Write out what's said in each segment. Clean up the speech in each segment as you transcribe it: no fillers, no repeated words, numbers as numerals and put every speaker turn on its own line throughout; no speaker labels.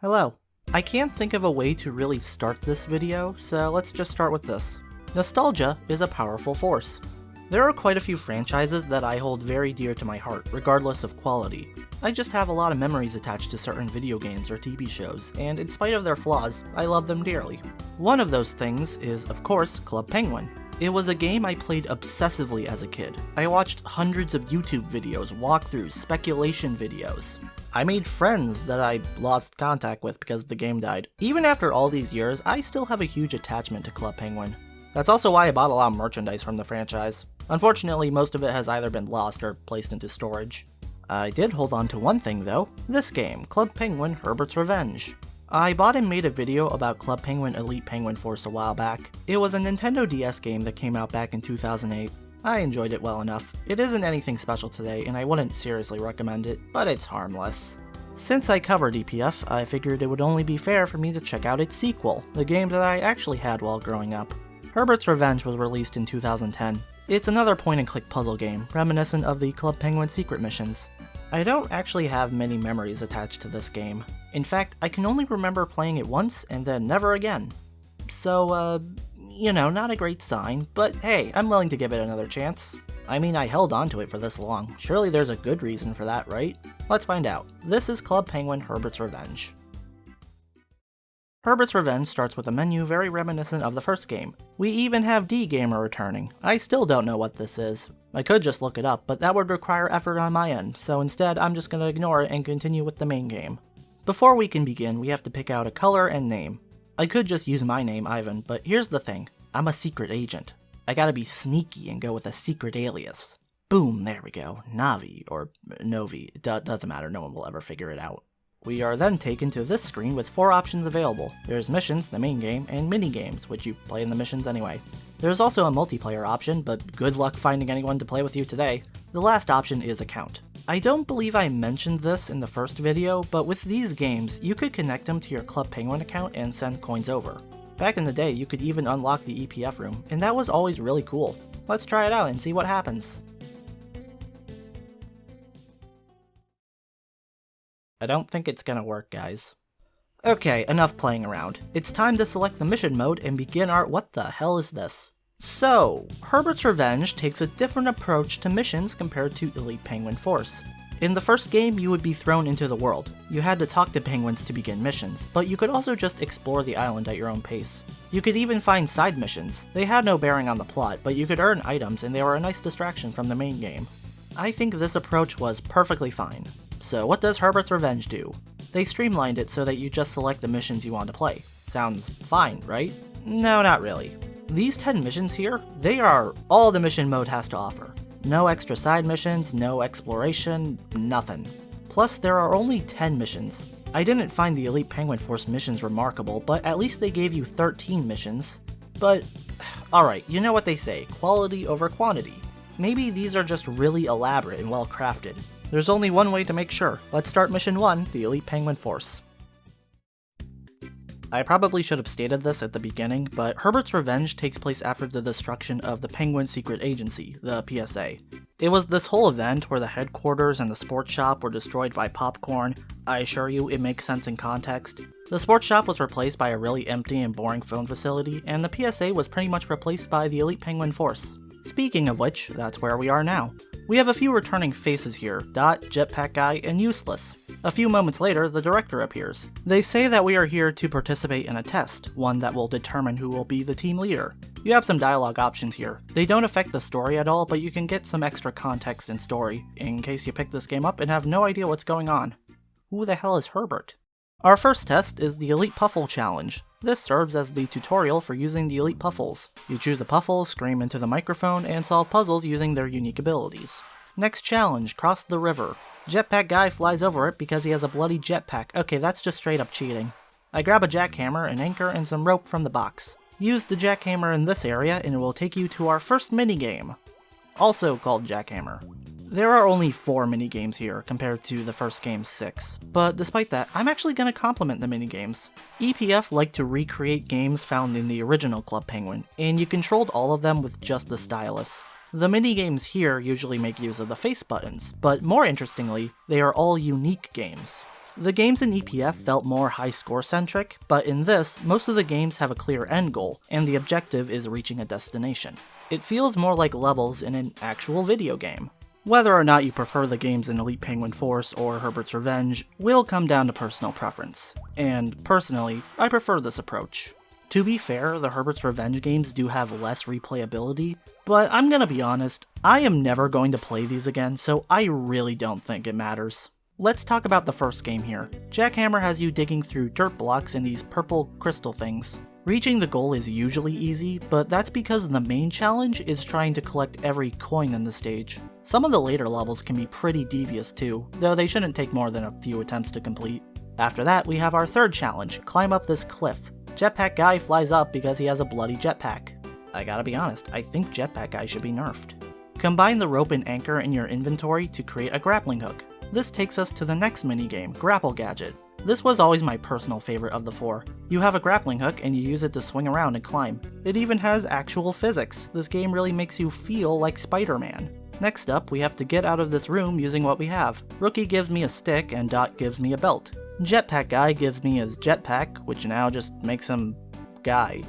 Hello. I can't think of a way to really start this video, so let's just start with this. Nostalgia is a powerful force. There are quite a few franchises that I hold very dear to my heart, regardless of quality. I just have a lot of memories attached to certain video games or TV shows, and in spite of their flaws, I love them dearly. One of those things is, of course, Club Penguin. It was a game I played obsessively as a kid. I watched hundreds of YouTube videos, walkthroughs, speculation videos. I made friends that I lost contact with because the game died. Even after all these years, I still have a huge attachment to Club Penguin. That's also why I bought a lot of merchandise from the franchise. Unfortunately, most of it has either been lost or placed into storage. I did hold on to one thing though, this game, Club Penguin Herbert's Revenge. I bought and made a video about Club Penguin Elite Penguin Force a while back. It was a Nintendo DS game that came out back in 2008. I enjoyed it well enough. It isn't anything special today, and I wouldn't seriously recommend it, but it's harmless. Since I covered EPF, I figured it would only be fair for me to check out its sequel, the game that I actually had while growing up. Herbert's Revenge was released in 2010. It's another point-and-click puzzle game, reminiscent of the Club Penguin secret missions. I don't actually have many memories attached to this game. In fact, I can only remember playing it once and then never again. So, not a great sign, but hey, I'm willing to give it another chance. I mean, I held on to it for this long. Surely there's a good reason for that, right? Let's find out. This is Club Penguin Herbert's Revenge. Herbert's Revenge starts with a menu very reminiscent of the first game. We even have D-Gamer returning. I still don't know what this is. I could just look it up, but that would require effort on my end, so instead I'm just gonna ignore it and continue with the main game. Before we can begin, we have to pick out a color and name. I could just use my name, Ivan, but here's the thing. I'm a secret agent. I gotta be sneaky and go with a secret alias. Boom, there we go. Navi, or Novi, doesn't matter, no one will ever figure it out. We are then taken to this screen with 4 options available. There's missions, the main game, and mini-games, which you play in the missions anyway. There's also a multiplayer option, but good luck finding anyone to play with you today. The last option is account. I don't believe I mentioned this in the first video, but with these games, you could connect them to your Club Penguin account and send coins over. Back in the day, you could even unlock the EPF room, and that was always really cool. Let's try it out and see what happens. I don't think it's gonna work, guys. Okay, enough playing around. It's time to select the mission mode and begin our what the hell is this? So, Herbert's Revenge takes a different approach to missions compared to Elite Penguin Force. In the first game, you would be thrown into the world. You had to talk to penguins to begin missions, but you could also just explore the island at your own pace. You could even find side missions. They had no bearing on the plot, but you could earn items and they were a nice distraction from the main game. I think this approach was perfectly fine. So what does Herbert's Revenge do? They streamlined it so that you just select the missions you want to play. Sounds fine, right? No, not really. These 10 missions here, they are all the mission mode has to offer. No extra side missions, no exploration, nothing. Plus, there are only 10 missions. I didn't find the Elite Penguin Force missions remarkable, but at least they gave you 13 missions. But, alright, you know what they say, quality over quantity. Maybe these are just really elaborate and well crafted. There's only one way to make sure. Let's start mission 1, the Elite Penguin Force. I probably should have stated this at the beginning, but Herbert's Revenge takes place after the destruction of the Penguin Secret Agency, the PSA. It was this whole event where the headquarters and the sports shop were destroyed by popcorn. I assure you, it makes sense in context. The sports shop was replaced by a really empty and boring phone facility, and the PSA was pretty much replaced by the Elite Penguin Force. Speaking of which, that's where we are now. We have a few returning faces here, Dot, Jetpack Guy, and Useless. A few moments later, the director appears. They say that we are here to participate in a test, one that will determine who will be the team leader. You have some dialogue options here. They don't affect the story at all, but you can get some extra context and story, in case you pick this game up and have no idea what's going on. Who the hell is Herbert? Our first test is the Elite Puffle Challenge. This serves as the tutorial for using the Elite Puffles. You choose a Puffle, scream into the microphone, and solve puzzles using their unique abilities. Next challenge, cross the river. Jetpack Guy flies over it because he has a bloody jetpack. Okay, that's just straight up cheating. I grab a jackhammer, an anchor, and some rope from the box. Use the jackhammer in this area and it will take you to our first minigame, also called jackhammer. There are only 4 minigames here compared to the first game's 6, but despite that, I'm actually going to compliment the minigames. EPF liked to recreate games found in the original Club Penguin, and you controlled all of them with just the stylus. The minigames here usually make use of the face buttons, but more interestingly, they are all unique games. The games in EPF felt more high score centric, but in this, most of the games have a clear end goal, and the objective is reaching a destination. It feels more like levels in an actual video game. Whether or not you prefer the games in Elite Penguin Force or Herbert's Revenge will come down to personal preference, and personally, I prefer this approach. To be fair, the Herbert's Revenge games do have less replayability, but I'm gonna be honest, I am never going to play these again, so I really don't think it matters. Let's talk about the first game here. Jackhammer has you digging through dirt blocks and these purple crystal things. Reaching the goal is usually easy, but that's because the main challenge is trying to collect every coin in the stage. Some of the later levels can be pretty devious too, though they shouldn't take more than a few attempts to complete. After that, we have our third challenge, climb up this cliff. Jetpack Guy flies up because he has a bloody jetpack. I gotta be honest, I think Jetpack Guy should be nerfed. Combine the rope and anchor in your inventory to create a grappling hook. This takes us to the next minigame, Grapple Gadget. This was always my personal favorite of the four. You have a grappling hook and you use it to swing around and climb. It even has actual physics. This game really makes you feel like Spider-Man. Next up, we have to get out of this room using what we have. Rookie gives me a stick and Dot gives me a belt. Jetpack Guy gives me his jetpack, which now just makes him Guy.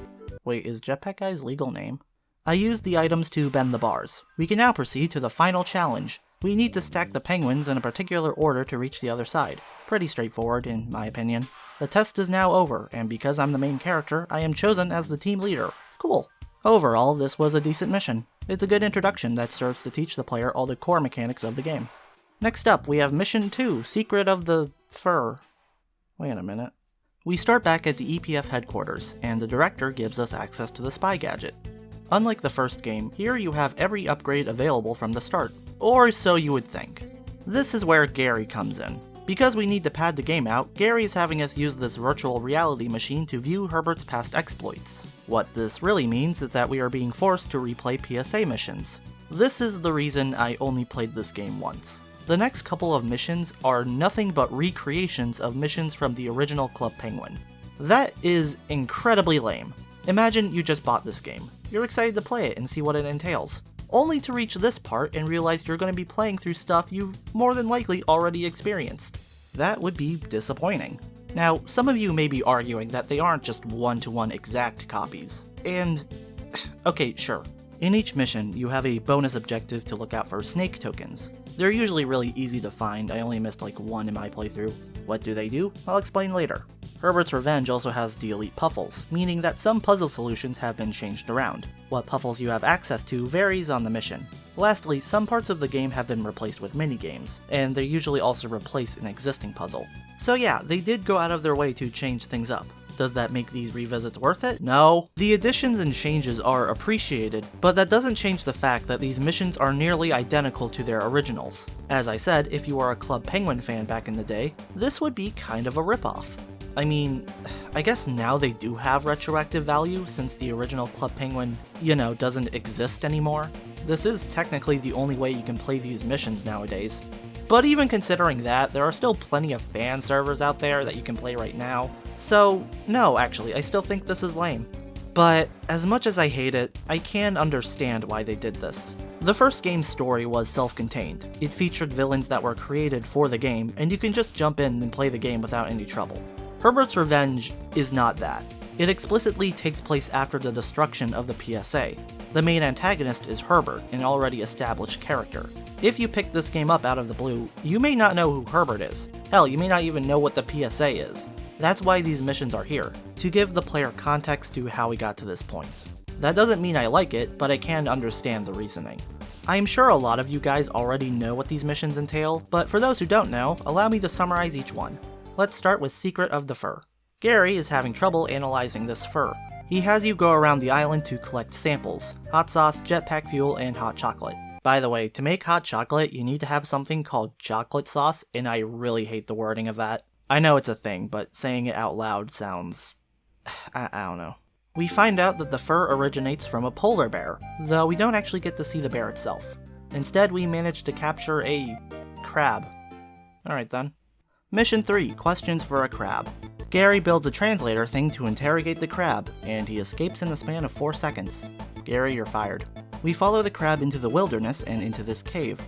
Wait, is Jetpack Guy's legal name? I used the items to bend the bars. We can now proceed to the final challenge. We need to stack the penguins in a particular order to reach the other side. Pretty straightforward, in my opinion. The test is now over, and because I'm the main character, I am chosen as the team leader. Cool. Overall, this was a decent mission. It's a good introduction that serves to teach the player all the core mechanics of the game. Next up, we have Mission 2, Secret of the Fur. Wait a minute. We start back at the EPF headquarters, and the director gives us access to the spy gadget. Unlike the first game, here you have every upgrade available from the start. Or so you would think. This is where Gary comes in. Because we need to pad the game out, Gary is having us use this virtual reality machine to view Herbert's past exploits. What this really means is that we are being forced to replay PSA missions. This is the reason I only played this game once. The next couple of missions are nothing but recreations of missions from the original Club Penguin. That is incredibly lame. Imagine you just bought this game. You're excited to play it and see what it entails, only to reach this part and realize you're going to be playing through stuff you've more than likely already experienced. That would be disappointing. Now, some of you may be arguing that they aren't just one-to-one exact copies, and okay, sure. In each mission, you have a bonus objective to look out for snake tokens. They're usually really easy to find. I only missed like one in my playthrough. What do? I'll explain later. Herbert's Revenge also has the elite Puffles, meaning that some puzzle solutions have been changed around. What Puffles you have access to varies on the mission. Lastly, some parts of the game have been replaced with minigames, and they usually also replace an existing puzzle. So yeah, they did go out of their way to change things up. Does that make these revisits worth it? No. The additions and changes are appreciated, but that doesn't change the fact that these missions are nearly identical to their originals. As I said, if you are a Club Penguin fan back in the day, this would be kind of a ripoff. I mean, I guess now they do have retroactive value since the original Club Penguin, doesn't exist anymore. This is technically the only way you can play these missions nowadays. But even considering that, there are still plenty of fan servers out there that you can play right now. So, no, actually, I still think this is lame. But as much as I hate it, I can understand why they did this. The first game's story was self-contained. It featured villains that were created for the game, and you can just jump in and play the game without any trouble. Herbert's Revenge is not that. It explicitly takes place after the destruction of the PSA. The main antagonist is Herbert, an already established character. If you pick this game up out of the blue, you may not know who Herbert is. Hell, you may not even know what the PSA is. That's why these missions are here, to give the player context to how we got to this point. That doesn't mean I like it, but I can understand the reasoning. I'm sure a lot of you guys already know what these missions entail, but for those who don't know, allow me to summarize each one. Let's start with Secret of the Fur. Gary is having trouble analyzing this fur. He has you go around the island to collect samples: hot sauce, jetpack fuel, and hot chocolate. By the way, to make hot chocolate, you need to have something called chocolate sauce, and I really hate the wording of that. I know it's a thing, but saying it out loud sounds... I don't know. We find out that the fur originates from a polar bear, though we don't actually get to see the bear itself. Instead, we manage to capture a... crab. Alright then. Mission 3, Questions for a Crab. Gary builds a translator thing to interrogate the crab, and he escapes in the span of 4 seconds. Gary, you're fired. We follow the crab into the wilderness and into this cave.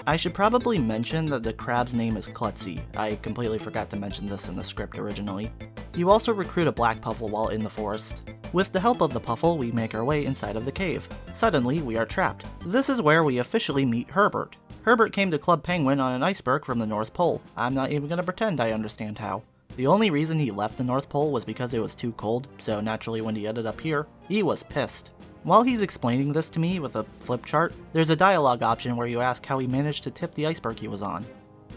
I should probably mention that the crab's name is Klutzy. I completely forgot to mention this in the script originally. You also recruit a black Puffle while in the forest. With the help of the Puffle, we make our way inside of the cave. Suddenly, we are trapped. This is where we officially meet Herbert. Herbert came to Club Penguin on an iceberg from the North Pole. I'm not even gonna pretend I understand how. The only reason he left the North Pole was because it was too cold, so naturally when he ended up here, he was pissed. While he's explaining this to me with a flip chart, there's a dialogue option where you ask how he managed to tip the iceberg he was on.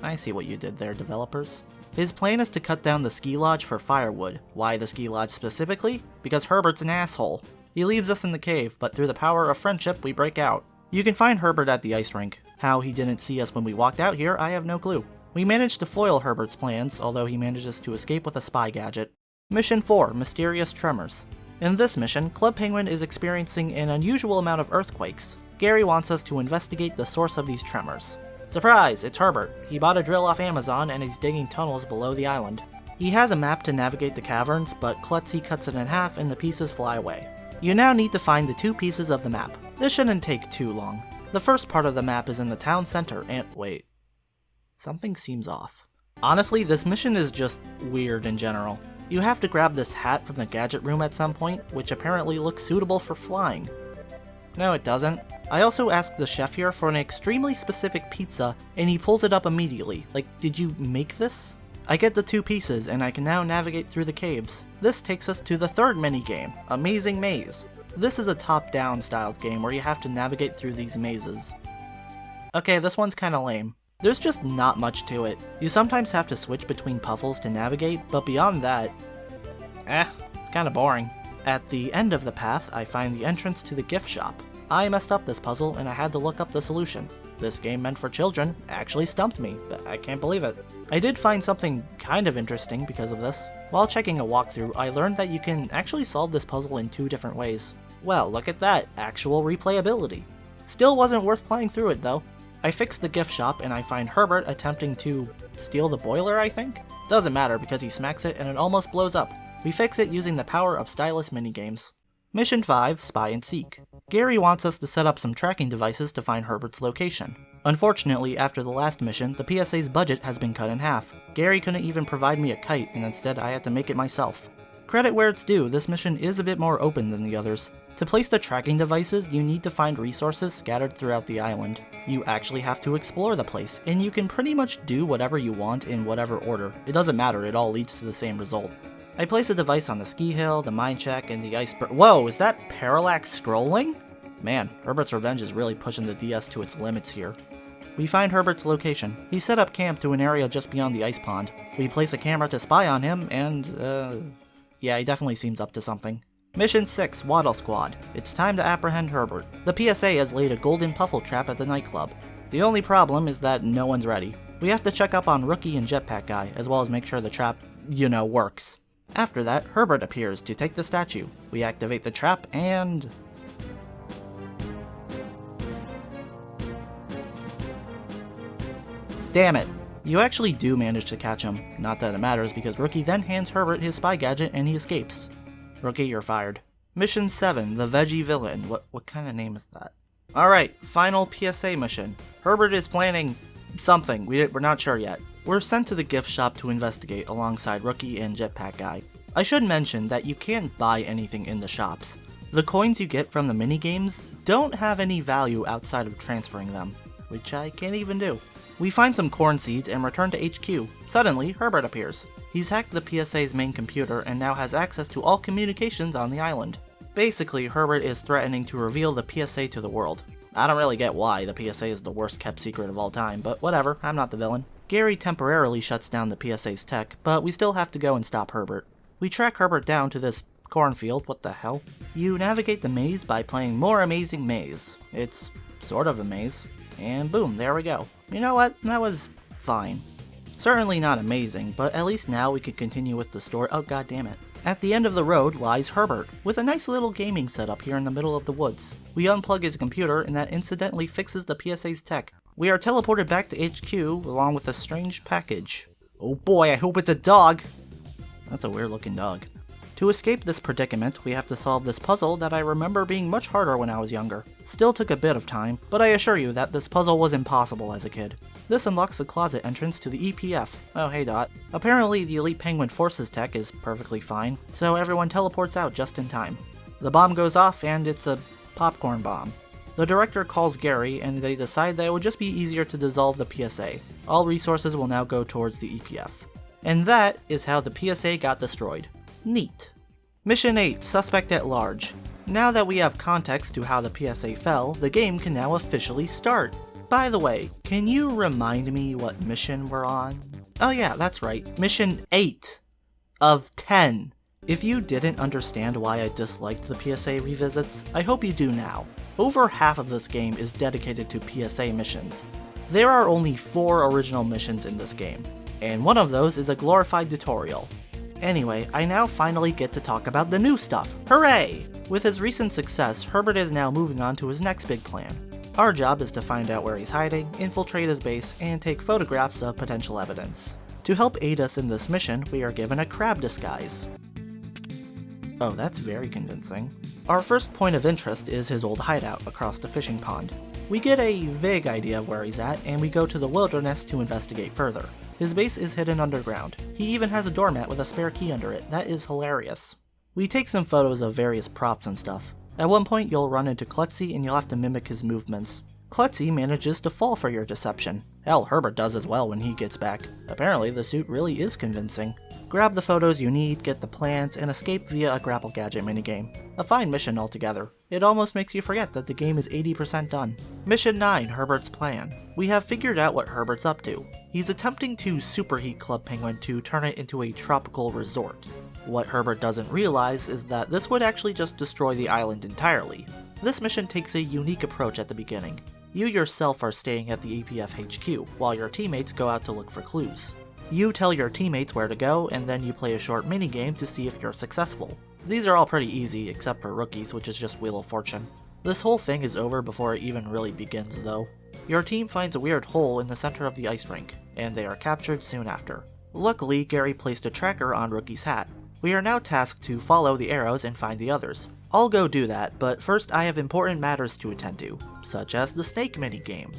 I see what you did there, developers. His plan is to cut down the ski lodge for firewood. Why the ski lodge specifically? Because Herbert's an asshole. He leaves us in the cave, but through the power of friendship, we break out. You can find Herbert at the ice rink. How he didn't see us when we walked out here, I have no clue. We managed to foil Herbert's plans, although he manages to escape with a spy gadget. Mission 4, Mysterious Tremors. In this mission, Club Penguin is experiencing an unusual amount of earthquakes. Gary wants us to investigate the source of these tremors. Surprise, it's Herbert. He bought a drill off Amazon and he's digging tunnels below the island. He has a map to navigate the caverns, but Klutzy cuts it in half and the pieces fly away. You now need to find the 2 pieces of the map. This shouldn't take too long. The first part of the map is in the town center and wait. Something seems off. Honestly, this mission is just weird in general. You have to grab this hat from the Gadget Room at some point, which apparently looks suitable for flying. No, it doesn't. I also asked the chef here for an extremely specific pizza, and he pulls it up immediately. Like, did you make this? I get the 2 pieces, and I can now navigate through the caves. This takes us to the 3rd minigame, Amazing Maze. This is a top-down styled game where you have to navigate through these mazes. Okay, this one's kinda lame. There's just not much to it. You sometimes have to switch between Puffles to navigate, but beyond that, it's kinda boring. At the end of the path, I find the entrance to the gift shop. I messed up this puzzle and I had to look up the solution. This game meant for children actually stumped me, but I can't believe it. I did find something kind of interesting because of this. While checking a walkthrough, I learned that you can actually solve this puzzle in 2 different ways. Well, look at that, actual replayability. Still wasn't worth playing through it though. I fix the gift shop and I find Herbert attempting to steal the boiler, I think? Doesn't matter because he smacks it and it almost blows up. We fix it using the power of stylus minigames. Mission 5, Spy and Seek. Gary wants us to set up some tracking devices to find Herbert's location. Unfortunately, after the last mission, the PSA's budget has been cut in half. Gary couldn't even provide me a kite and instead I had to make it myself. Credit where it's due, this mission is a bit more open than the others. To place the tracking devices, you need to find resources scattered throughout the island. You actually have to explore the place, and you can pretty much do whatever you want in whatever order. It doesn't matter, it all leads to the same result. I place a device on the ski hill, the mine shack, and the iceberg. Whoa, is that parallax scrolling? Man, Herbert's Revenge is really pushing the DS to its limits here. We find Herbert's location. He set up camp to an area just beyond the ice pond. We place a camera to spy on him, and yeah, he definitely seems up to something. Mission 6, Waddle Squad. It's time to apprehend Herbert. The PSA has laid a golden Puffle trap at the nightclub. The only problem is that no one's ready. We have to check up on Rookie and Jetpack Guy, as well as make sure the trap, works. After that, Herbert appears to take the statue. We activate the trap and... damn it! You actually do manage to catch him. Not that it matters because Rookie then hands Herbert his spy gadget and he escapes. Rookie, you're fired. Mission 7, the Veggie Villain. What kind of name is that? Alright, final PSA mission. Herbert is planning something. We're not sure yet. We're sent to the gift shop to investigate alongside Rookie and Jetpack Guy. I should mention that you can't buy anything in the shops. The coins you get from the minigames don't have any value outside of transferring them, which I can't even do. We find some corn seeds and return to HQ. Suddenly, Herbert appears. He's hacked the PSA's main computer and now has access to all communications on the island. Basically, Herbert is threatening to reveal the PSA to the world. I don't really get why the PSA is the worst kept secret of all time, but whatever, I'm not the villain. Gary temporarily shuts down the PSA's tech, but we still have to go and stop Herbert. We track Herbert down to this cornfield, what the hell? You navigate the maze by playing more Amazing Maze. It's sort of a maze. And boom, there we go. You know what? That was fine. Certainly not amazing, but at least now we can continue with the story. Oh, god damn it. At the end of the road lies Herbert, with a nice little gaming setup here in the middle of the woods. We unplug his computer and that incidentally fixes the PSA's tech. We are teleported back to HQ along with a strange package. Oh boy, I hope it's a dog! That's a weird looking dog. To escape this predicament, we have to solve this puzzle that I remember being much harder when I was younger. Still took a bit of time, but I assure you that this puzzle was impossible as a kid. This unlocks the closet entrance to the EPF. Oh hey Dot. Apparently the Elite Penguin Forces tech is perfectly fine, so everyone teleports out just in time. The bomb goes off and it's a popcorn bomb. The director calls Gary and they decide that it would just be easier to dissolve the PSA. All resources will now go towards the EPF. And that is how the PSA got destroyed. Neat. Mission 8, Suspect at Large. Now that we have context to how the PSA fell, the game can now officially start. By the way, can you remind me what mission we're on? Oh yeah, that's right, Mission 8 of 10. If you didn't understand why I disliked the PSA revisits, I hope you do now. Over half of this game is dedicated to PSA missions. There are only 4 original missions in this game, and one of those is a glorified tutorial. Anyway, I now finally get to talk about the new stuff. Hooray! With his recent success, Herbert is now moving on to his next big plan. Our job is to find out where he's hiding, infiltrate his base, and take photographs of potential evidence. To help aid us in this mission, we are given a crab disguise. Oh, that's very convincing. Our first point of interest is his old hideout across the fishing pond. We get a vague idea of where he's at, and we go to the wilderness to investigate further. His base is hidden underground. He even has a doormat with a spare key under it. That is hilarious. We take some photos of various props and stuff. At one point you'll run into Klutzy and you'll have to mimic his movements. Klutzy manages to fall for your deception. Hell, Herbert does as well when he gets back. Apparently the suit really is convincing. Grab the photos you need, get the plans, and escape via a grapple gadget minigame. A fine mission altogether. It almost makes you forget that the game is 80% done. Mission 9, Herbert's Plan. We have figured out what Herbert's up to. He's attempting to superheat Club Penguin to turn it into a tropical resort. What Herbert doesn't realize is that this would actually just destroy the island entirely. This mission takes a unique approach at the beginning. You yourself are staying at the EPF HQ, while your teammates go out to look for clues. You tell your teammates where to go, and then you play a short minigame to see if you're successful. These are all pretty easy, except for Rookies, which is just Wheel of Fortune. This whole thing is over before it even really begins though. Your team finds a weird hole in the center of the ice rink, and they are captured soon after. Luckily, Gary placed a tracker on Rookie's hat. We are now tasked to follow the arrows and find the others. I'll go do that, but first I have important matters to attend to, such as the snake minigame.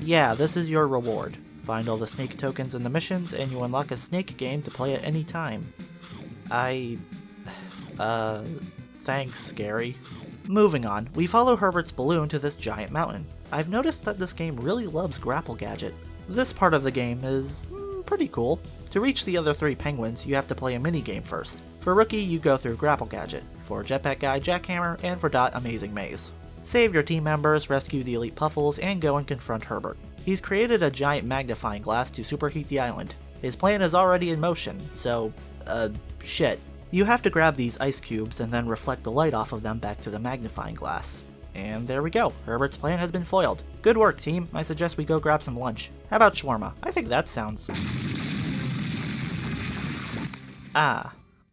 Yeah, this is your reward. Find all the snake tokens in the missions, and you unlock a snake game to play at any time. Thanks, Gary. Moving on, we follow Herbert's balloon to this giant mountain. I've noticed that this game really loves Grapple Gadget. This part of the game is pretty cool. To reach the other 3 penguins, you have to play a minigame first. For Rookie, you go through Grapple Gadget. For Jetpack Guy, Jackhammer, and for Dot, Amazing Maze. Save your team members, rescue the elite Puffles, and go and confront Herbert. He's created a giant magnifying glass to superheat the island. His plan is already in motion, so, shit. You have to grab these ice cubes and then reflect the light off of them back to the magnifying glass. And there we go, Herbert's plan has been foiled. Good work, team. I suggest we go grab some lunch. How about shawarma? I think that sounds...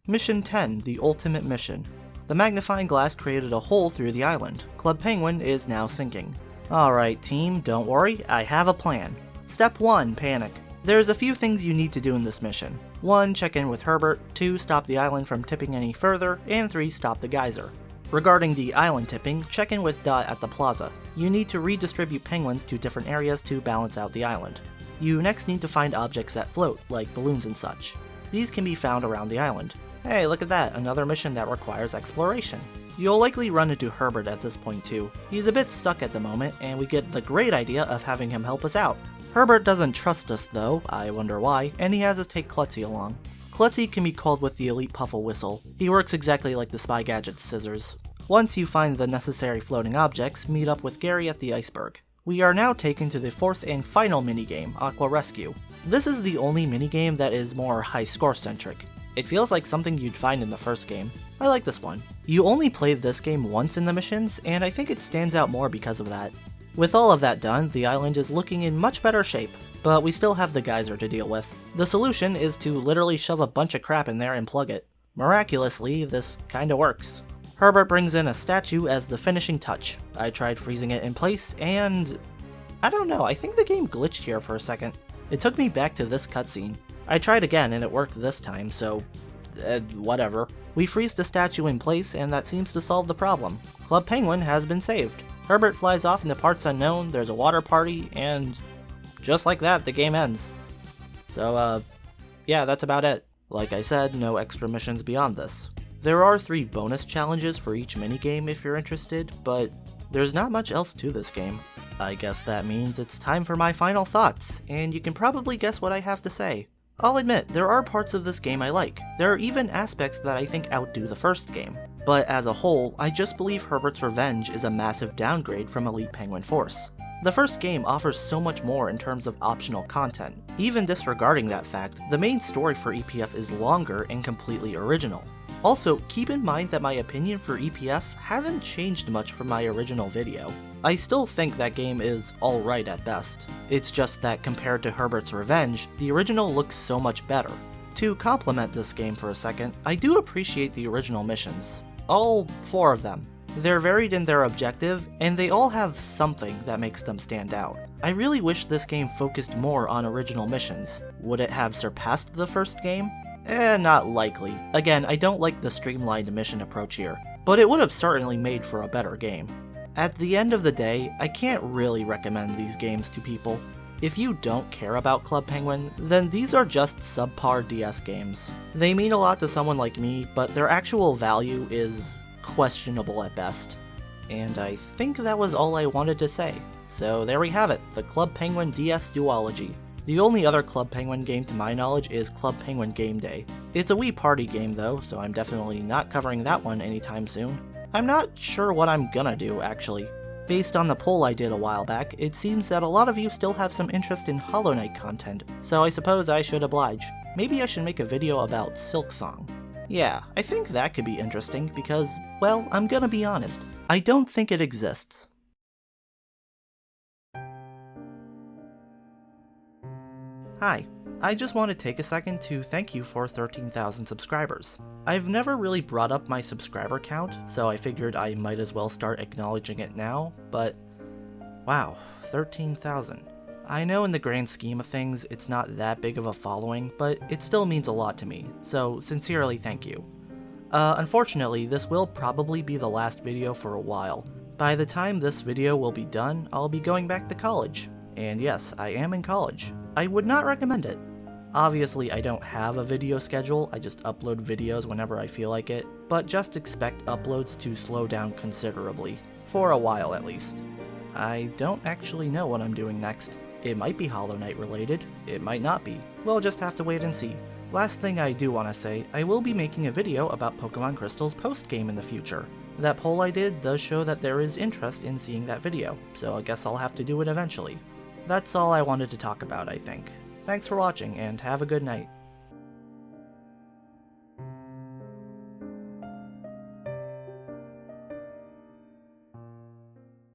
Mission 10, the ultimate mission. The magnifying glass created a hole through the island. Club Penguin is now sinking. Alright team, don't worry, I have a plan. Step 1, panic. There's a few things you need to do in this mission. 1, check in with Herbert, 2, stop the island from tipping any further, and 3, stop the geyser. Regarding the island tipping, check in with Dot at the plaza. You need to redistribute penguins to different areas to balance out the island. You next need to find objects that float, like balloons and such. These can be found around the island. Hey, look at that, another mission that requires exploration. You'll likely run into Herbert at this point too. He's a bit stuck at the moment, and we get the great idea of having him help us out. Herbert doesn't trust us though, I wonder why, and he has us take Klutzy along. Klutzy can be called with the elite Puffle whistle. He works exactly like the Spy Gadget's scissors. Once you find the necessary floating objects, meet up with Gary at the iceberg. We are now taken to the 4th and final minigame, Aqua Rescue. This is the only minigame that is more high score centric. It feels like something you'd find in the first game. I like this one. You only play this game once in the missions, and I think it stands out more because of that. With all of that done, the island is looking in much better shape, but we still have the geyser to deal with. The solution is to literally shove a bunch of crap in there and plug it. Miraculously, this kinda works. Herbert brings in a statue as the finishing touch. I tried freezing it in place, and... I don't know, I think the game glitched here for a second. It took me back to this cutscene. I tried again and it worked this time, so whatever. We freeze the statue in place and that seems to solve the problem. Club Penguin has been saved. Herbert flies off into parts unknown, there's a water party, and just like that, the game ends. So, yeah, that's about it. Like I said, no extra missions beyond this. There are 3 bonus challenges for each minigame if you're interested, but there's not much else to this game. I guess that means it's time for my final thoughts, and you can probably guess what I have to say. I'll admit, there are parts of this game I like. There are even aspects that I think outdo the first game. But as a whole, I just believe Herbert's Revenge is a massive downgrade from Elite Penguin Force. The first game offers so much more in terms of optional content. Even disregarding that fact, the main story for EPF is longer and completely original. Also, keep in mind that my opinion for EPF hasn't changed much from my original video. I still think that game is alright at best. It's just that compared to Herbert's Revenge, the original looks so much better. To complement this game for a second, I do appreciate the original missions. All 4 of them. They're varied in their objective, and they all have something that makes them stand out. I really wish this game focused more on original missions. Would it have surpassed the first game? Not likely. Again, I don't like the streamlined mission approach here, but it would have certainly made for a better game. At the end of the day, I can't really recommend these games to people. If you don't care about Club Penguin, then these are just subpar DS games. They mean a lot to someone like me, but their actual value is questionable at best. And I think that was all I wanted to say. So there we have it, the Club Penguin DS duology. The only other Club Penguin game to my knowledge is Club Penguin Game Day. It's a Wii party game though, so I'm definitely not covering that one anytime soon. I'm not sure what I'm gonna do, actually. Based on the poll I did a while back, it seems that a lot of you still have some interest in Hollow Knight content, so I suppose I should oblige. Maybe I should make a video about Silksong. Yeah, I think that could be interesting because, well, I'm gonna be honest, I don't think it exists. Hi, I just want to take a second to thank you for 13,000 subscribers. I've never really brought up my subscriber count, so I figured I might as well start acknowledging it now, but wow, 13,000. I know in the grand scheme of things, it's not that big of a following, but it still means a lot to me, so sincerely thank you. Unfortunately, this will probably be the last video for a while. By the time this video will be done, I'll be going back to college. And yes, I am in college. I would not recommend it. Obviously, I don't have a video schedule, I just upload videos whenever I feel like it, but just expect uploads to slow down considerably. For a while at least. I don't actually know what I'm doing next. It might be Hollow Knight related, it might not be. We'll just have to wait and see. Last thing I do want to say, I will be making a video about Pokemon Crystal's post-game in the future. That poll I did does show that there is interest in seeing that video, so I guess I'll have to do it eventually. That's all I wanted to talk about, I think. Thanks for watching, and have a good night.